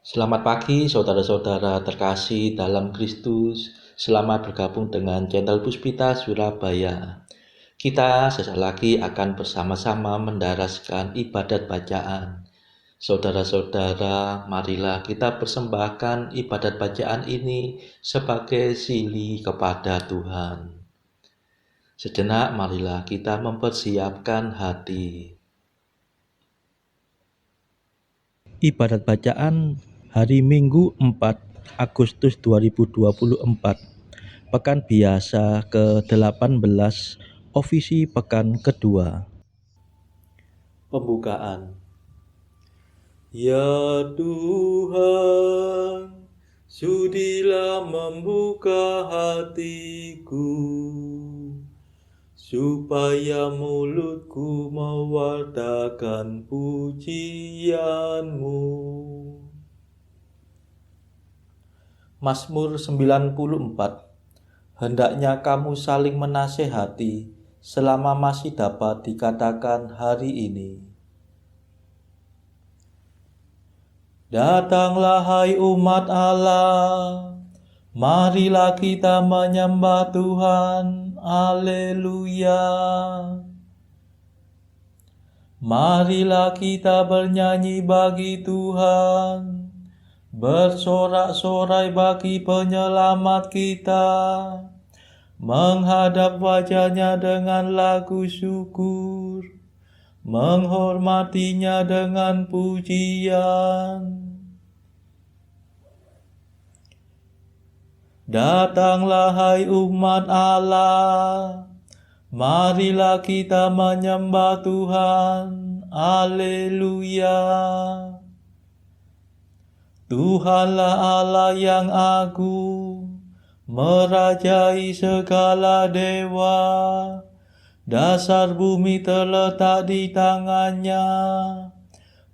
Selamat pagi saudara-saudara terkasih dalam Kristus. Selamat bergabung dengan Channel Puspita Surabaya. Kita sesaat lagi akan bersama-sama mendaraskan ibadat bacaan. Saudara-saudara, marilah kita persembahkan ibadat bacaan ini sebagai sili kepada Tuhan. Sejenak marilah kita mempersiapkan hati. Ibadat bacaan hari Minggu 4 Agustus 2024, Pekan Biasa ke-18, Ofisi Pekan Kedua. Pembukaan. Ya Tuhan, sudilah membuka hatiku, supaya mulutku mewartakan pujian-Mu. Mazmur 94. Hendaknya kamu saling menasehati selama masih dapat dikatakan hari ini. Datanglah hai umat Allah, marilah kita menyembah Tuhan. Haleluya. Marilah kita bernyanyi bagi Tuhan, bersorak-sorai bagi penyelamat kita, menghadap wajahnya dengan lagu syukur, menghormatinya dengan pujian. Datanglah hai umat Allah, marilah kita menyembah Tuhan. Haleluya. Tuhanlah Allah yang agung, merajai segala dewa. Dasar bumi terletak di tangannya,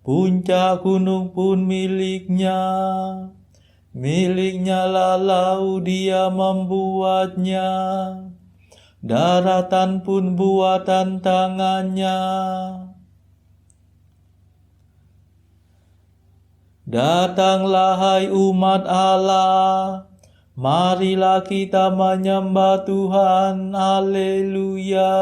puncak gunung pun miliknya. Miliknya lah laut, dia membuatnya, daratan pun buatan tangannya. Datanglah hai umat Allah, marilah kita menyembah Tuhan. Haleluya.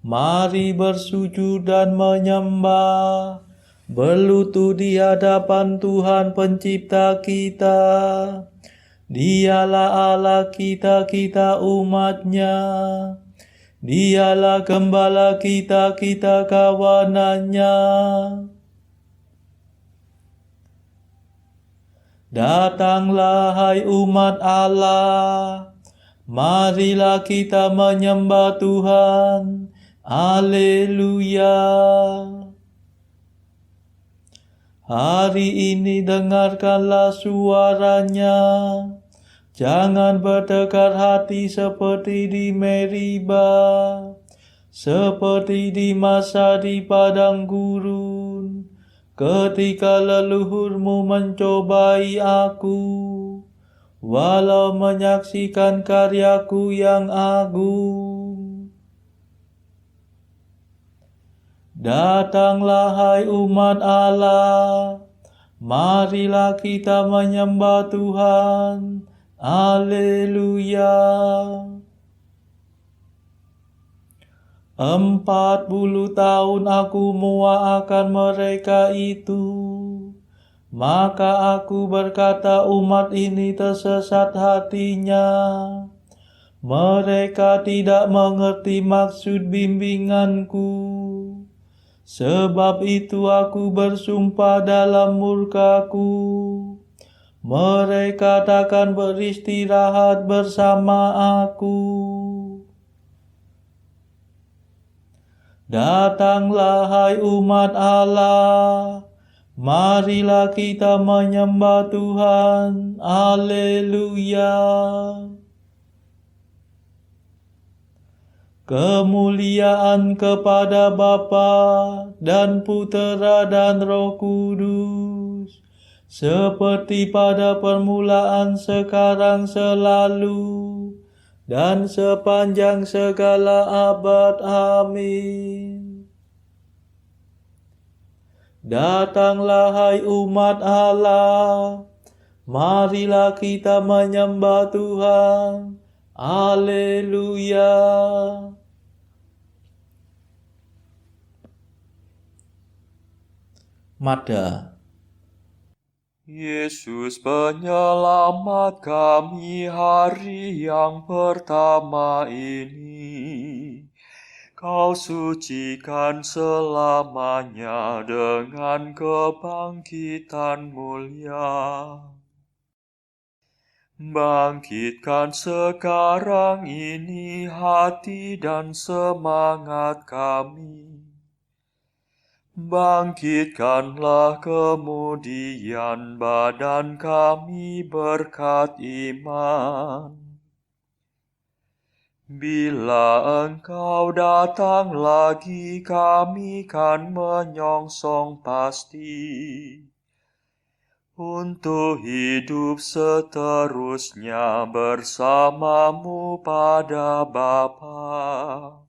Mari bersujud dan menyembah, berlutut di hadapan Tuhan pencipta kita. Dialah Allah kita, kita umatnya. Dialah gembala kita, kita kawanannya. Datanglah hai umat Allah, marilah kita menyembah Tuhan. Haleluya. Hari ini dengarkanlah suaranya, jangan bertekar hati seperti di Meriba, seperti di masa di padang gurun, ketika leluhurmu mencobai aku, walau menyaksikan karyaku yang agung. Datanglah hai umat Allah, marilah kita menyembah Tuhan. Haleluya. 40 tahun aku muakkan mereka itu, maka aku berkata umat ini tersesat hatinya. Mereka tidak mengerti maksud bimbinganku. Sebab itu aku bersumpah dalam murkaku, mereka takkan beristirahat bersama aku. Datanglah hai umat Allah, marilah kita menyembah Tuhan. Haleluya. Kemuliaan kepada Bapa dan Putera dan Roh Kudus, seperti pada permulaan, sekarang, selalu, dan sepanjang segala abad. Amin. Datanglah hai umat Allah, marilah kita menyembah Tuhan. Haleluya. Mada. Yesus penyelamat kami hari yang pertama ini. Kau sucikan selamanya dengan kebangkitan mulia. Bangkitkan sekarang ini hati dan semangat kami. Bangkitkanlah kemudian badan kami berkat iman. Bila Engkau datang lagi, kami kan menyongsong pasti untuk hidup seterusnya bersamamu pada Bapa.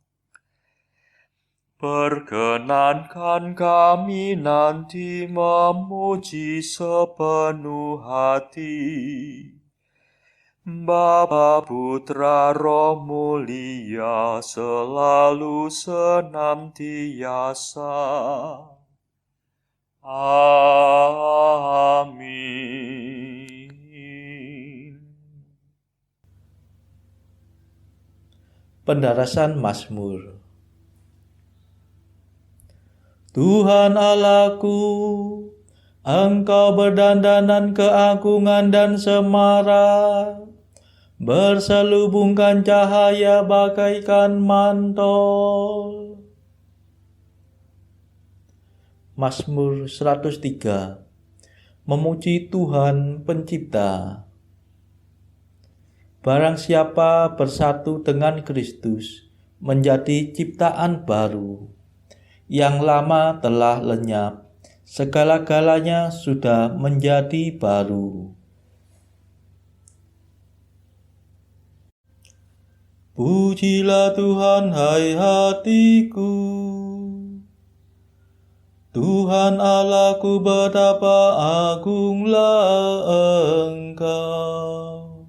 Perkenankan kami nanti memuji sepenuh hati Bapa, Putra, Roh Mulia, selalu senantiasa. Amin. Pendarasan Mazmur. Tuhan Allahku, Engkau berdandanan keagungan dan semara, berselubungkan cahaya bagaikan mantel. Mazmur 103. Memuji Tuhan Pencipta. Barang siapa bersatu dengan Kristus, menjadi ciptaan baru. Yang lama telah lenyap, segala-galanya sudah menjadi baru. Pujilah Tuhan, hai hatiku. Tuhan Allahku, betapa agunglah Engkau.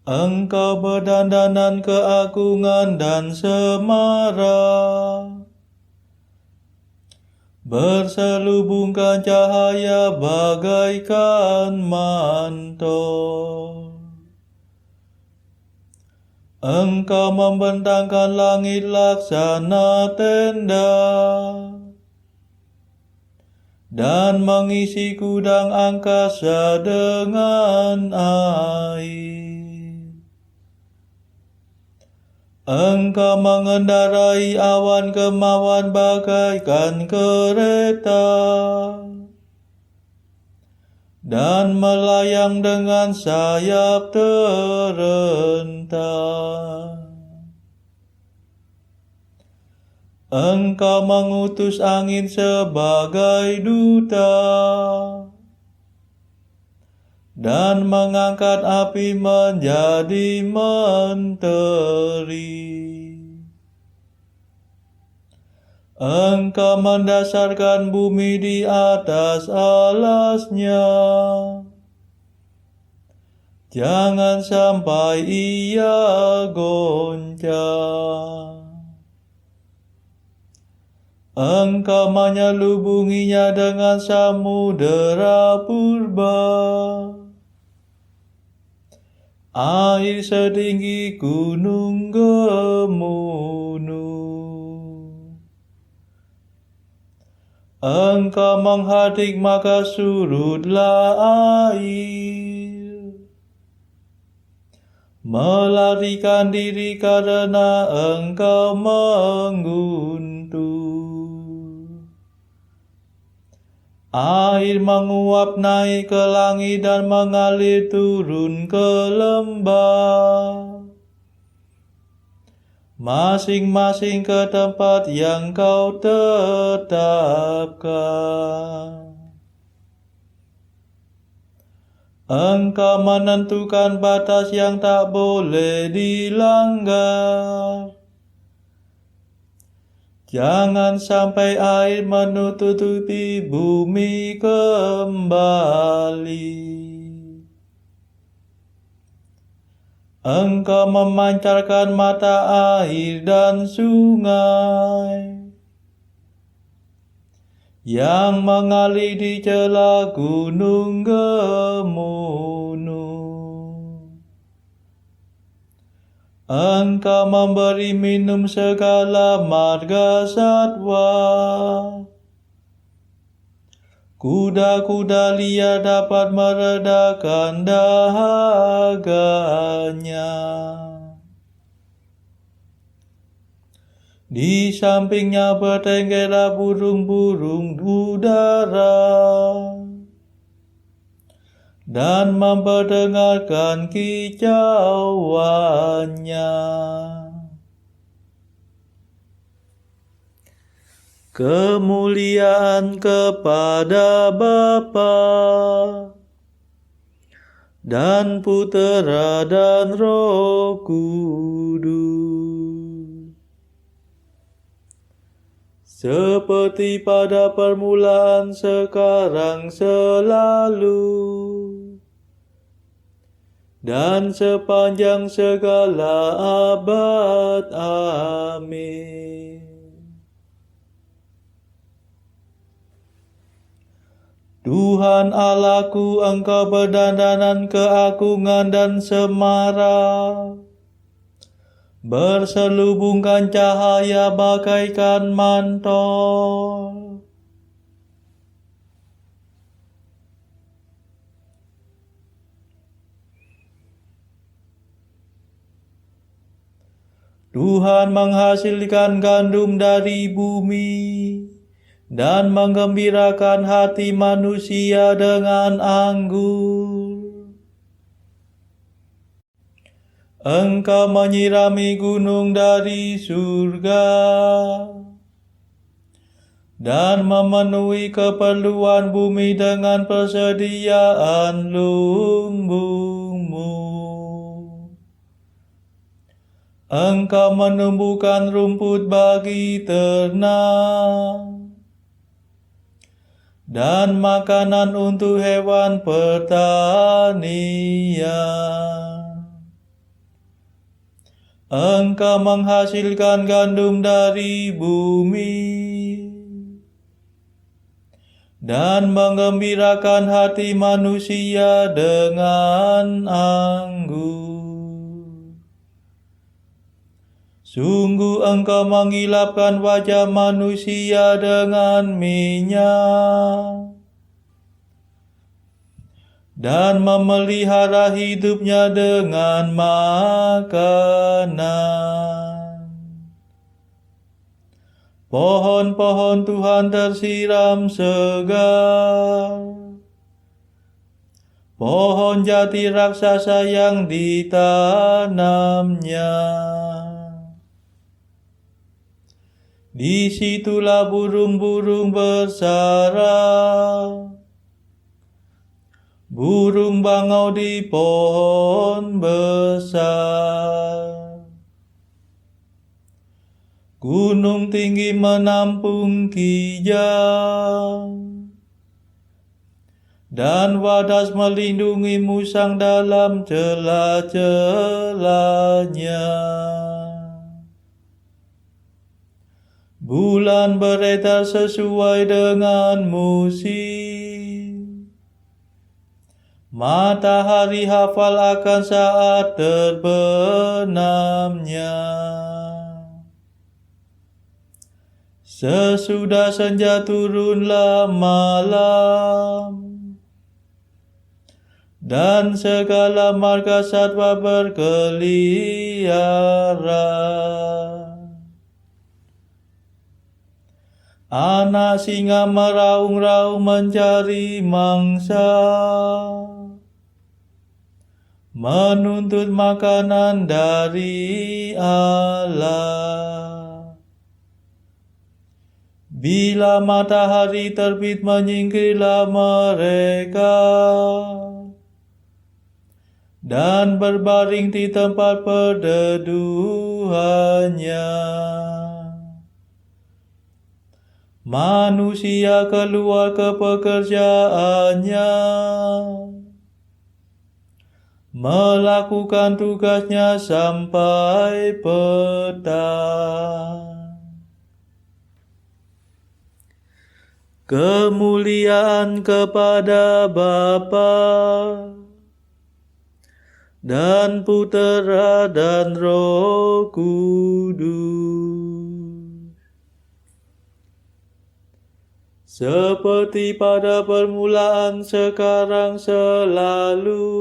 Engkau berdandanan keagungan dan semara, berselubungkan cahaya bagaikan mantel. Engkau membentangkan langit laksana tenda, dan mengisi gudang angkasa dengan air. Engkau mengendarai awan kemauan bagaikan kereta, dan melayang dengan sayap terentang. Engkau mengutus angin sebagai duta, dan mengangkat api menjadi menteri. Engkau mendasarkan bumi di atas alasnya, jangan sampai ia goncang. Engkau menyelubunginya dengan samudera purba, air setinggi gunung Gemunung. Engkau menghadik maka surutlah air, melarikan diri karena Engkau mengguntur. Air menguap naik ke langit dan mengalir turun ke lembah, masing-masing ke tempat yang Kau tetapkan. Engkau menentukan batas yang tak boleh dilanggar, Jangan sampai air menutupi bumi kembali. Engkau memancarkan mata air dan sungai yang mengalir di celah gunung gemunung. Engkau memberi minum segala marga satwa. Kuda-kuda liar dapat meredakan dahaganya. Di sampingnya bertenggerlah burung-burung udara dan memperdengarkan kicauannya. Kemuliaan kepada Bapa dan Putera dan Roh Kudus, seperti pada permulaan, sekarang, selalu, dan sepanjang segala abad. Amin. Tuhan Allahku, Engkau berdandanan keagungan dan semara, berselubungkan cahaya bagaikan mantel. Tuhan menghasilkan gandum dari bumi dan menggembirakan hati manusia dengan anggur. Engkau menyirami gunung dari surga dan memenuhi keperluan bumi dengan persediaan lumbungmu. Engkau menumbuhkan rumput bagi ternak dan makanan untuk hewan pertanian. Engkau menghasilkan gandum dari bumi dan menggembirakan hati manusia dengan anggur. Sungguh Engkau mengilapkan wajah manusia dengan minyak dan memelihara hidupnya dengan makanan. Pohon-pohon Tuhan tersiram segar, pohon jati raksasa yang ditanamnya. Disitulah burung-burung bersarang, burung bangau di pohon besar. Gunung tinggi menampung kijang, dan wadas melindungi musang dalam celah-celahnya. Bulan beredar sesuai dengan musim, matahari hafal akan saat terbenamnya. Sesudah senja turunlah malam, dan segala marga satwa berkeliaran. Anak singa meraung-raung mencari mangsa, menuntut makanan dari Allah. Bila matahari terbit menyingkirlah mereka, dan berbaring di tempat perteduhannya. Manusia keluar ke pekerjaannya, melakukan tugasnya sampai petang. Kemuliaan kepada Bapa dan Putera dan Roh Kudus, seperti pada permulaan, sekarang, selalu,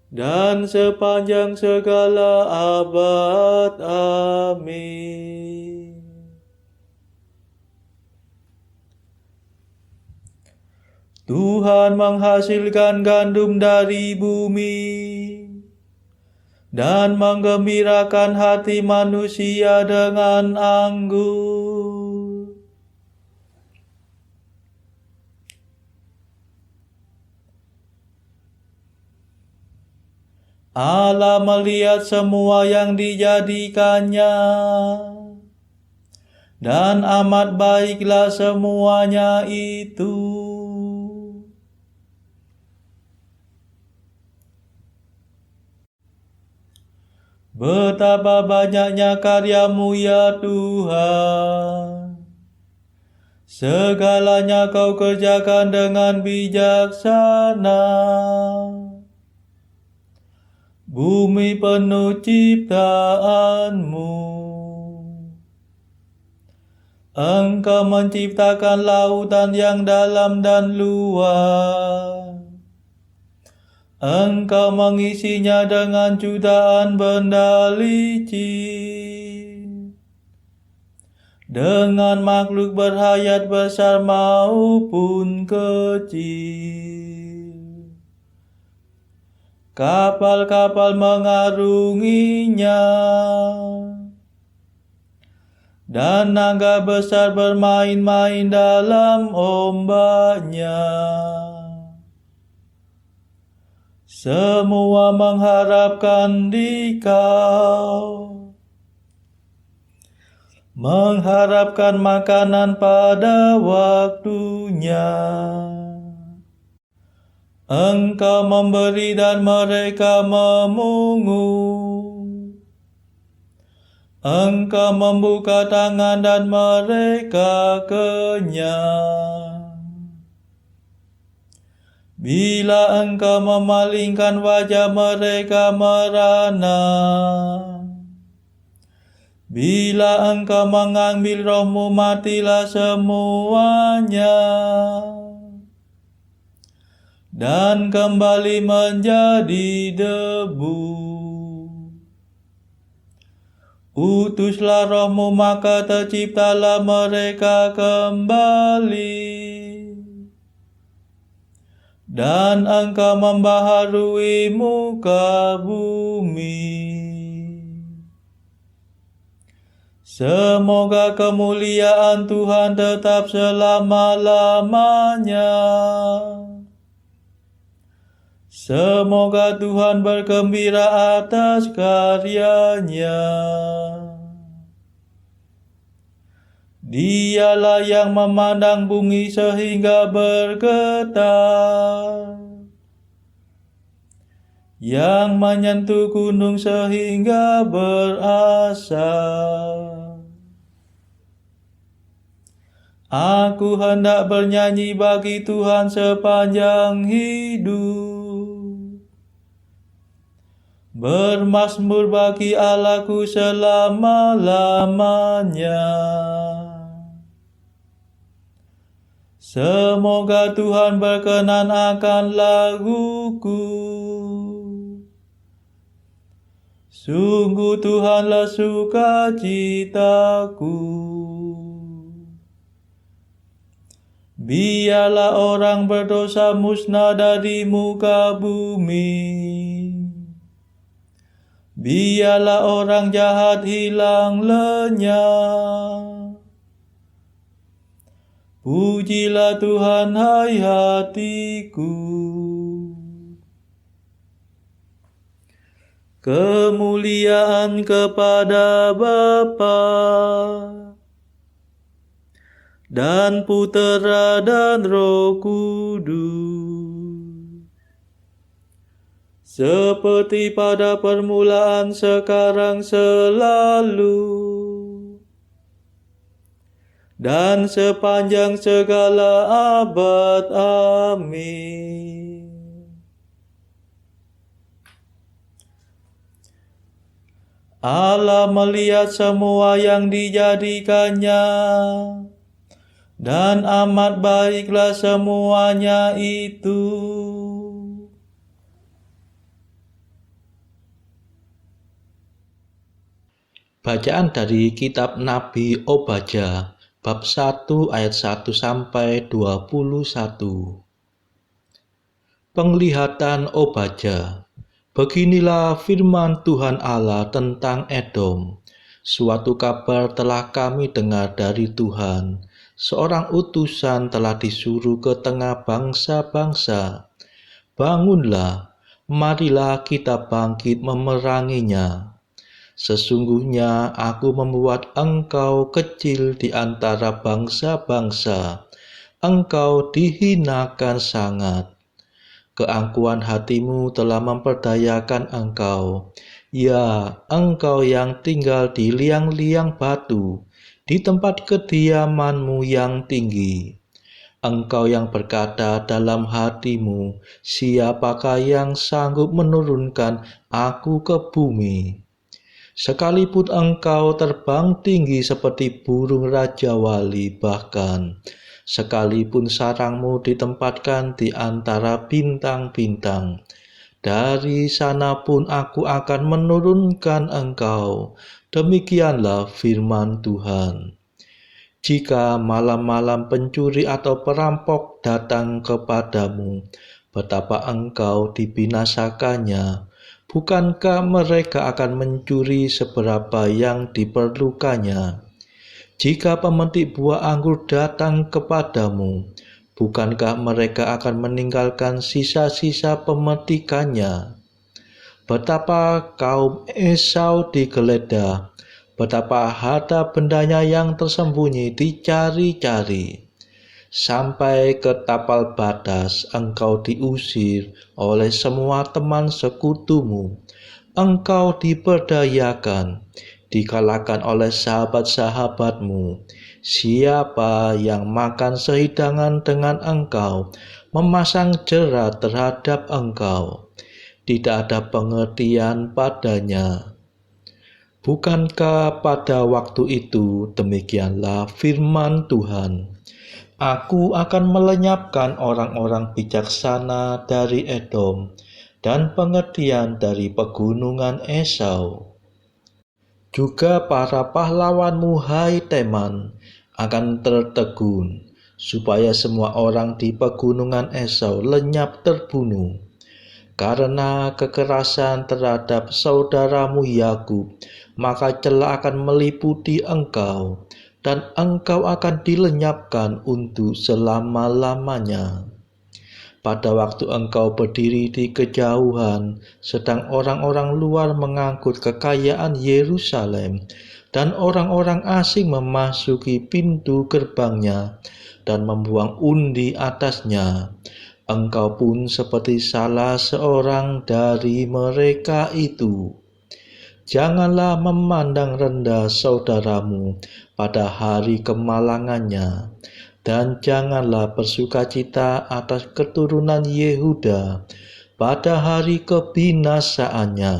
dan sepanjang segala abad. Amin. Tuhan menghasilkan gandum dari bumi dan menggembirakan hati manusia dengan anggur. Allah melihat semua yang dijadikannya, dan amat baiklah semuanya itu. Betapa banyaknya karya-Mu ya Tuhan, segalanya Kau kerjakan dengan bijaksana. Bumi penuh ciptaan-Mu. Engkau menciptakan lautan yang dalam dan luas. Engkau mengisinya dengan jutaan benda licin, dengan makhluk berhayat besar maupun kecil. Kapal-kapal mengarunginya, dan naga besar bermain-main dalam ombaknya. Semua mengharapkan Dikau, mengharapkan makanan pada waktunya. Engkau memberi dan mereka memungut. Engkau membuka tangan dan mereka kenyang. Bila Engkau memalingkan wajah, mereka merana. Bila Engkau mengambil roh-Mu, matilah semuanya, dan kembali menjadi debu. Utuslah roh-Mu, maka terciptalah mereka kembali, dan Engkau membaharui muka bumi. Semoga kemuliaan Tuhan tetap selama-lamanya. Semoga Tuhan bergembira atas karyanya. Dialah yang memandang bumi sehingga bergetar, yang menyentuh gunung sehingga berasap. Aku hendak bernyanyi bagi Tuhan sepanjang hidup, bermazmur bagi Allahku selama-lamanya. Semoga Tuhan berkenan akan laguku. Sungguh Tuhanlah sukacitaku. Biarlah orang berdosa musnah dari muka bumi. Biarlah orang jahat hilang lenyap. Pujilah Tuhan, hai hatiku. Kemuliaan kepada Bapa dan Putera dan Roh Kudus, seperti pada permulaan, sekarang, selalu, dan sepanjang segala abad. Amin. Allah melihat semua yang dijadikannya, dan amat baiklah semuanya itu. Bacaan dari kitab Nabi Obadja, bab 1 ayat 1 sampai 21. Penglihatan Obadja. Beginilah firman Tuhan Allah tentang Edom. Suatu kabar telah kami dengar dari Tuhan. Seorang utusan telah disuruh ke tengah bangsa-bangsa. Bangunlah, marilah kita bangkit memeranginya. Sesungguhnya aku membuat engkau kecil di antara bangsa-bangsa. Engkau dihinakan sangat. Keangkuhan hatimu telah memperdayakan engkau. Ya, engkau yang tinggal di liang-liang batu, di tempat kediamanmu yang tinggi. Engkau yang berkata dalam hatimu, siapakah yang sanggup menurunkan aku ke bumi? Sekalipun engkau terbang tinggi seperti burung raja wali, bahkan sekalipun sarangmu ditempatkan di antara bintang-bintang, dari sana pun aku akan menurunkan engkau. Demikianlah firman Tuhan. Jika malam-malam pencuri atau perampok datang kepadamu, betapa engkau dibinasakannya. Bukankah mereka akan mencuri seberapa yang diperlukannya? Jika pemetik buah anggur datang kepadamu, bukankah mereka akan meninggalkan sisa-sisa pemetikannya? Betapa kaum Esau digeledah, betapa harta bendanya yang tersembunyi dicari-cari. Sampai ke tapal batas engkau diusir oleh semua teman sekutumu. Engkau diperdayakan, dikalahkan oleh sahabat-sahabatmu. Siapa yang makan sehidangan dengan engkau, memasang jerat terhadap engkau. Tidak ada pengertian padanya. Bukankah pada waktu itu demikianlah firman Tuhan? Aku akan melenyapkan orang-orang bijaksana dari Edom dan pengertian dari pegunungan Esau. Juga para pahlawanmu, hai Teman, akan tertegun, supaya semua orang di pegunungan Esau lenyap terbunuh. Karena kekerasan terhadap saudaramu Yakub, maka celah akan meliputi engkau, dan engkau akan dilenyapkan untuk selama-lamanya. Pada waktu engkau berdiri di kejauhan, sedang orang-orang luar mengangkut kekayaan Yerusalem, dan orang-orang asing memasuki pintu gerbangnya dan membuang undi atasnya, engkau pun seperti salah seorang dari mereka itu. Janganlah memandang rendah saudaramu pada hari kemalangannya, dan janganlah bersukacita atas keturunan Yehuda pada hari kebinasaannya,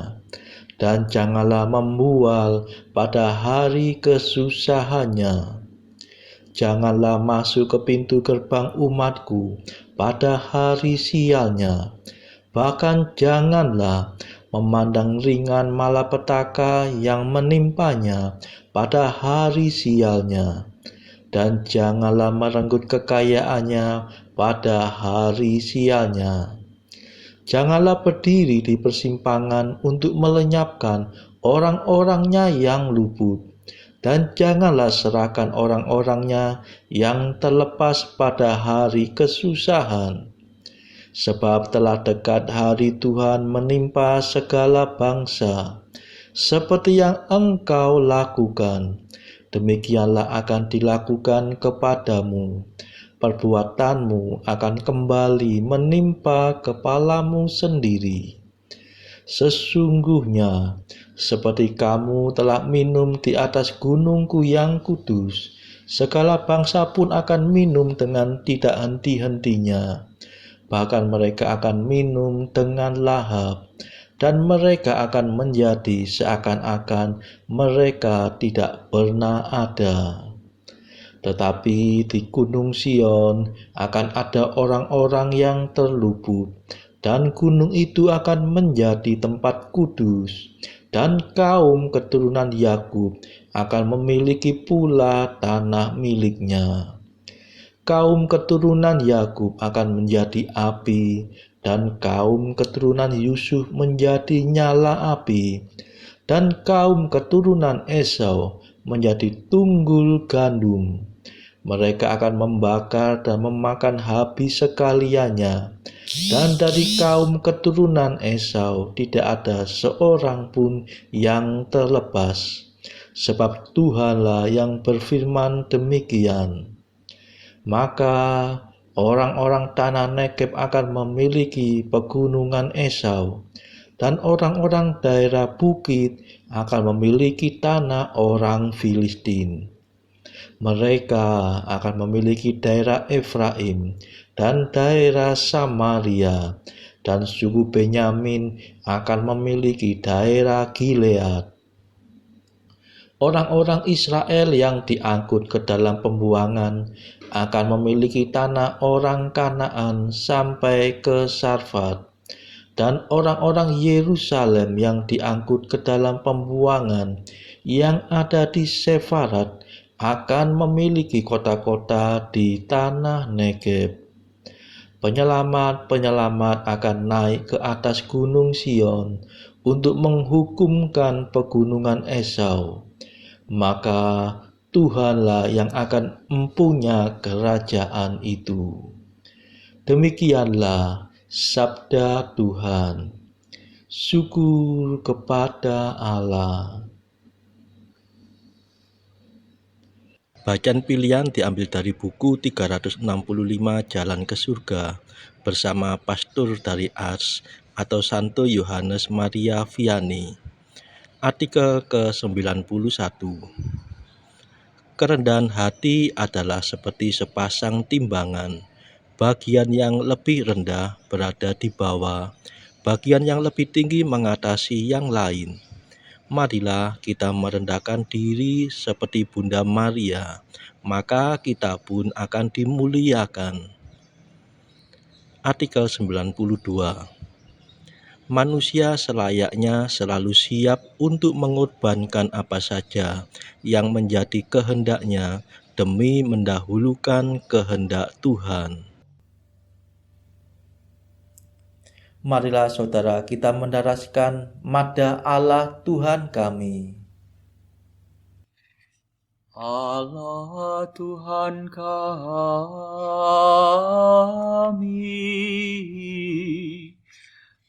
dan janganlah membual pada hari kesusahannya. Janganlah masuk ke pintu gerbang umatku pada hari sialnya, bahkan janganlah memandang ringan malapetaka yang menimpanya pada hari sialnya, dan janganlah merenggut kekayaannya pada hari sialnya. Janganlah berdiri di persimpangan untuk melenyapkan orang-orangnya yang luput, dan janganlah serahkan orang-orangnya yang terlepas pada hari kesusahan. Sebab telah dekat hari Tuhan menimpa segala bangsa, seperti yang engkau lakukan. demikianlah akan dilakukan kepadamu. Perbuatanmu akan kembali menimpa kepalamu sendiri. Sesungguhnya, seperti kamu telah minum di atas gunungku yang kudus, segala bangsa pun akan minum dengan tidak henti-hentinya. Bahkan mereka akan minum dengan lahap, dan mereka akan menjadi seakan-akan mereka tidak pernah ada. Tetapi di Gunung Sion akan ada orang-orang yang terluput, dan gunung itu akan menjadi tempat kudus, dan kaum keturunan Yakub akan memiliki pula tanah miliknya. Kaum keturunan Yakub akan menjadi api, dan kaum keturunan Yusuf menjadi nyala api, dan kaum keturunan Esau menjadi tunggul gandum. Mereka akan membakar dan memakan habis sekaliannya, dan dari kaum keturunan Esau tidak ada seorang pun yang terlepas, sebab Tuhanlah yang berfirman demikian. Maka orang-orang tanah Negeb akan memiliki pegunungan Esau, dan orang-orang daerah bukit akan memiliki tanah orang Filistin. Mereka akan memiliki daerah Efraim dan daerah Samaria, dan suku Benyamin akan memiliki daerah Gilead. Orang-orang Israel yang diangkut ke dalam pembuangan akan memiliki tanah orang Kanaan sampai ke Sarfat, dan orang-orang Yerusalem yang diangkut ke dalam pembuangan yang ada di Sefarat akan memiliki kota-kota di tanah Negeb. Penyelamat-penyelamat akan naik ke atas gunung Sion untuk menghukumkan pegunungan Esau. Maka Tuhanlah yang akan mempunyai kerajaan itu. Demikianlah sabda Tuhan. Syukur kepada Allah. Bacaan pilihan diambil dari buku 365 Jalan ke Surga bersama pastor dari Ars atau Santo Yohanes Maria Vianney. Artikel ke-91. Kerendahan hati adalah seperti sepasang timbangan. Bagian yang lebih rendah berada di bawah, bagian yang lebih tinggi mengatasi yang lain. Marilah kita merendahkan diri seperti Bunda Maria, maka kita pun akan dimuliakan. Artikel 92. Manusia selayaknya selalu siap untuk mengorbankan apa saja yang menjadi kehendaknya demi mendahulukan kehendak Tuhan. Marilah saudara kita mendaraskan Madah Allah Tuhan kami. Allah Tuhan kami,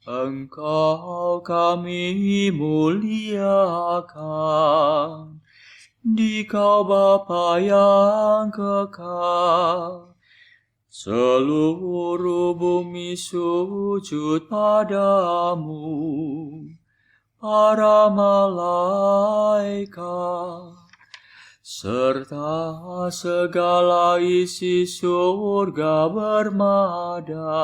Engkau kami muliakan, Dikau Bapa yang kekal. Seluruh bumi sujud padamu, para malaikat, serta segala isi surga bermada,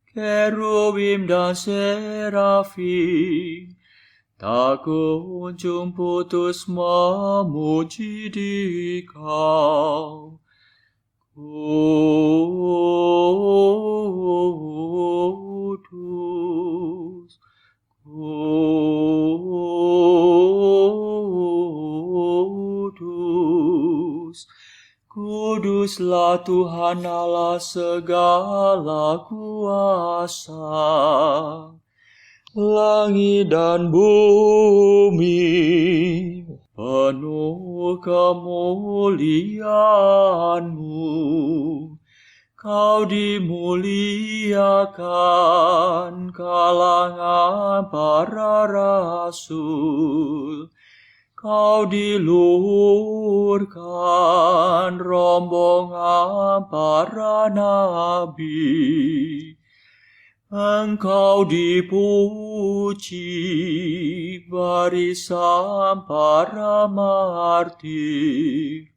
kerubim dan serafim, tak kunjung putus memuji Dikau. Kudus, kudus, kuduslah Tuhan Allah segala kuasa. Langit dan bumi penuh kemuliaan-Mu. Kau dimuliakan kalangan para rasul. Kau diluhurkan rombongan para nabi. Engkau dipuji barisan para martir.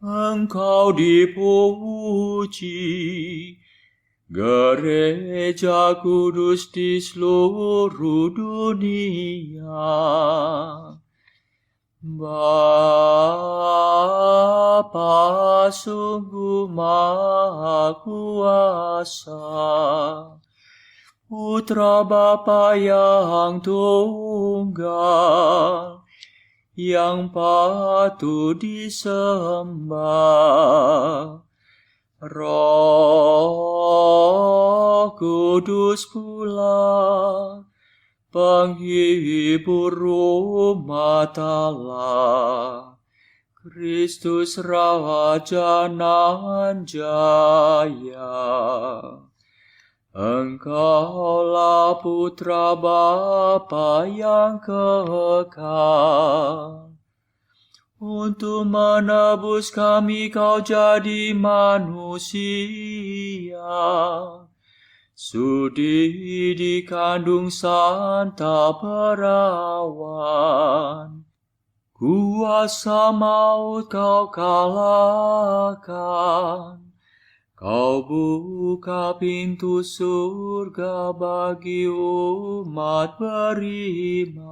Engkau dipuji gereja kudus di seluruh dunia. Bapa sungguh Maha Kuasa, Putra Bapa yang tunggal, yang patut disembah. Roh Kudus pula, penghibur umat Allah, Kristus Raja nan jaya. Engkaulah Putra Bapa yang kekal. Untuk menebus kami kau jadi manusia. Sudi dikandung Santa Perawan. Kuasa maut kau kalahkan. Kau buka pintu surga bagi umat beriman.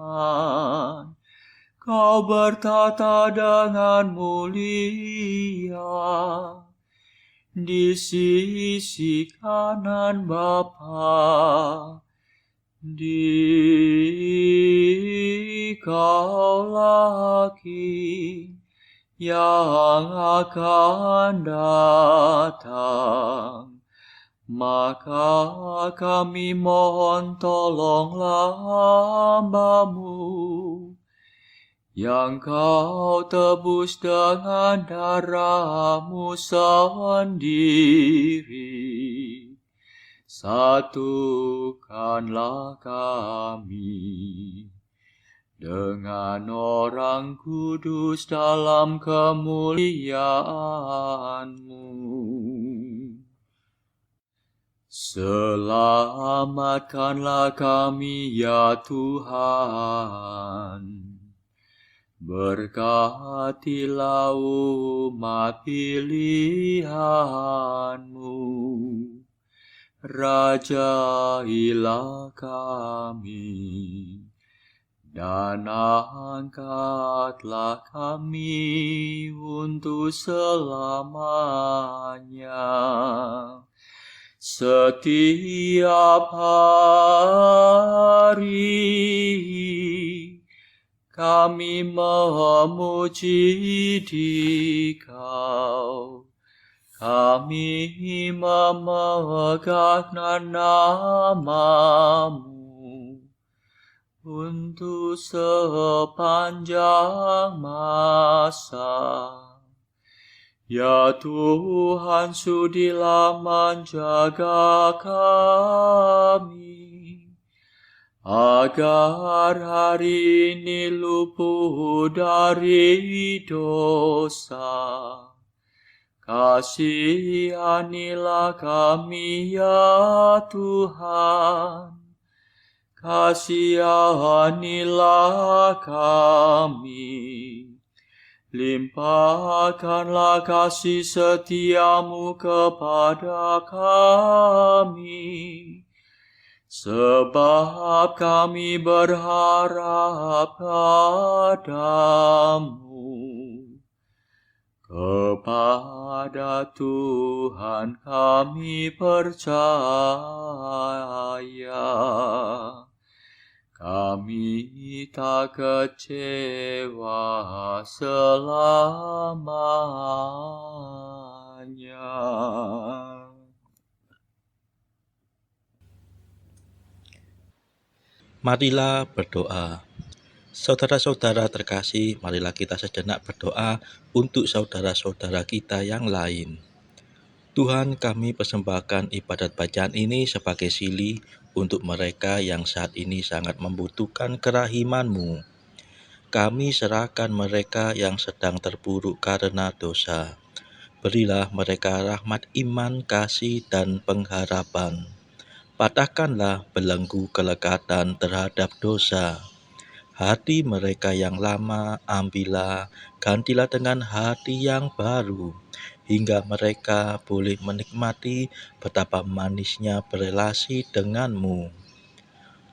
Kau bertata dengan mulia di sisi kanan Bapa. Dikaulah King yang akan datang. Maka kami mohon tolonglah hamba-Mu yang kau tebus dengan darah-Mu sendiri. Satukanlah kami dengan orang kudus dalam kemuliaan-Mu. Selamatkanlah kami ya Tuhan. Berkatilah umat pilihan-Mu. Rajailah kami. Dan angkatlah kami untuk selamanya. Setiap hari kami memuji Dikau. Kami memegang nama-Mu untuk sepanjang masa. Ya Tuhan, sudilah menjaga kami, agar hari ini luput dari dosa. Kasihanilah kami ya Tuhan, kasihanilah kami. Limpahkanlah kasih setia-Mu kepada kami, sebab kami berharap padamu. Kepada Tuhan kami percaya, kami tak kecewa selamanya. Marilah berdoa. Saudara-saudara terkasih, marilah kita sejenak berdoa untuk saudara-saudara kita yang lain. Tuhan, kami persembahkan ibadat bacaan ini sebagai sili untuk mereka yang saat ini sangat membutuhkan kerahiman-Mu. kami serahkan mereka yang sedang terpuruk karena dosa. Berilah mereka rahmat iman, kasih, dan pengharapan. Patahkanlah belenggu kelekatan terhadap dosa. Hati mereka yang lama ambillah, gantilah dengan hati yang baru, hingga mereka boleh menikmati betapa manisnya berelasi denganmu.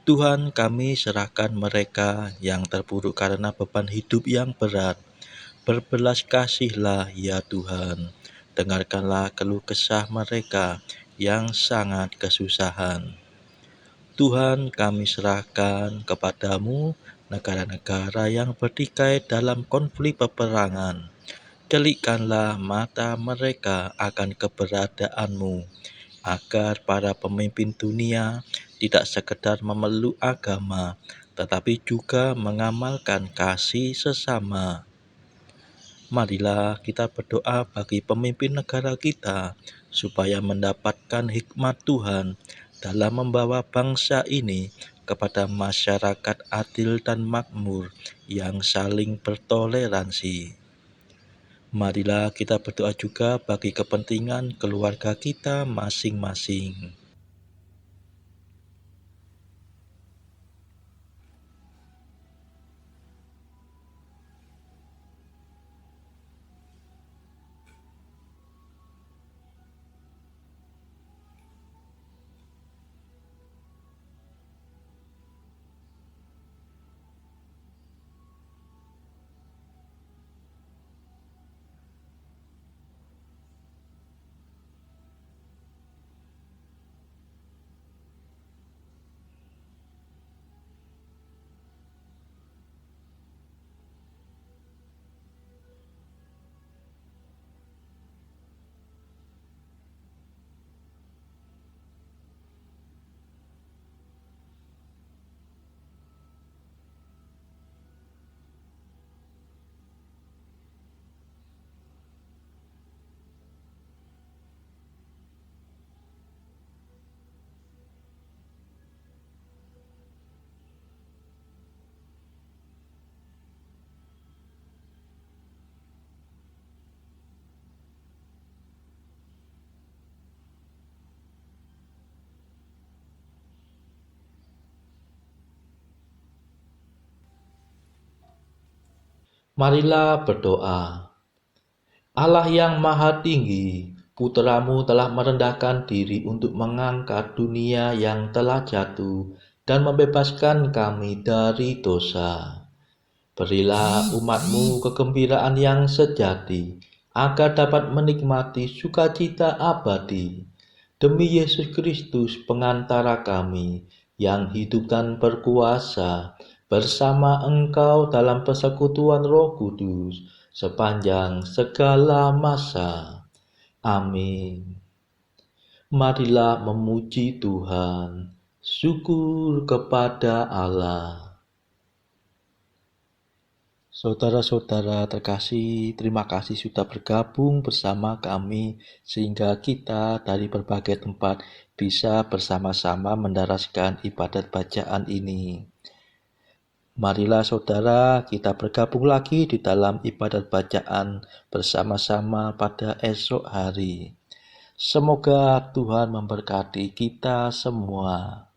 Tuhan, kami serahkan mereka yang terpuruk karena beban hidup yang berat. Berbelas kasihlah ya Tuhan, dengarkanlah keluh kesah mereka yang sangat kesusahan. Tuhan, kami serahkan kepadamu negara-negara yang bertikai dalam konflik peperangan. Celikkanlah mata mereka akan keberadaanmu, agar para pemimpin dunia tidak sekedar memeluk agama, tetapi juga mengamalkan kasih sesama. Marilah kita berdoa bagi pemimpin negara kita, supaya mendapatkan hikmat Tuhan dalam membawa bangsa ini kepada masyarakat adil dan makmur yang saling bertoleransi. Marilah kita berdoa juga bagi kepentingan keluarga kita masing-masing. Marilah berdoa. Allah yang maha tinggi, Putra-Mu telah merendahkan diri untuk mengangkat dunia yang telah jatuh dan membebaskan kami dari dosa. Berilah umat-Mu kegembiraan yang sejati, agar dapat menikmati sukacita abadi. Demi Yesus Kristus pengantara kami, yang hidup dan berkuasa bersama Engkau dalam persekutuan Roh Kudus, sepanjang segala masa. Amin. Marilah memuji Tuhan. Syukur kepada Allah. Saudara-saudara terkasih, terima kasih sudah bergabung bersama kami sehingga kita dari berbagai tempat bisa bersama-sama mendaraskan ibadat bacaan ini. Marilah saudara, kita bergabung lagi di dalam ibadat bacaan bersama-sama pada esok hari. Semoga Tuhan memberkati kita semua.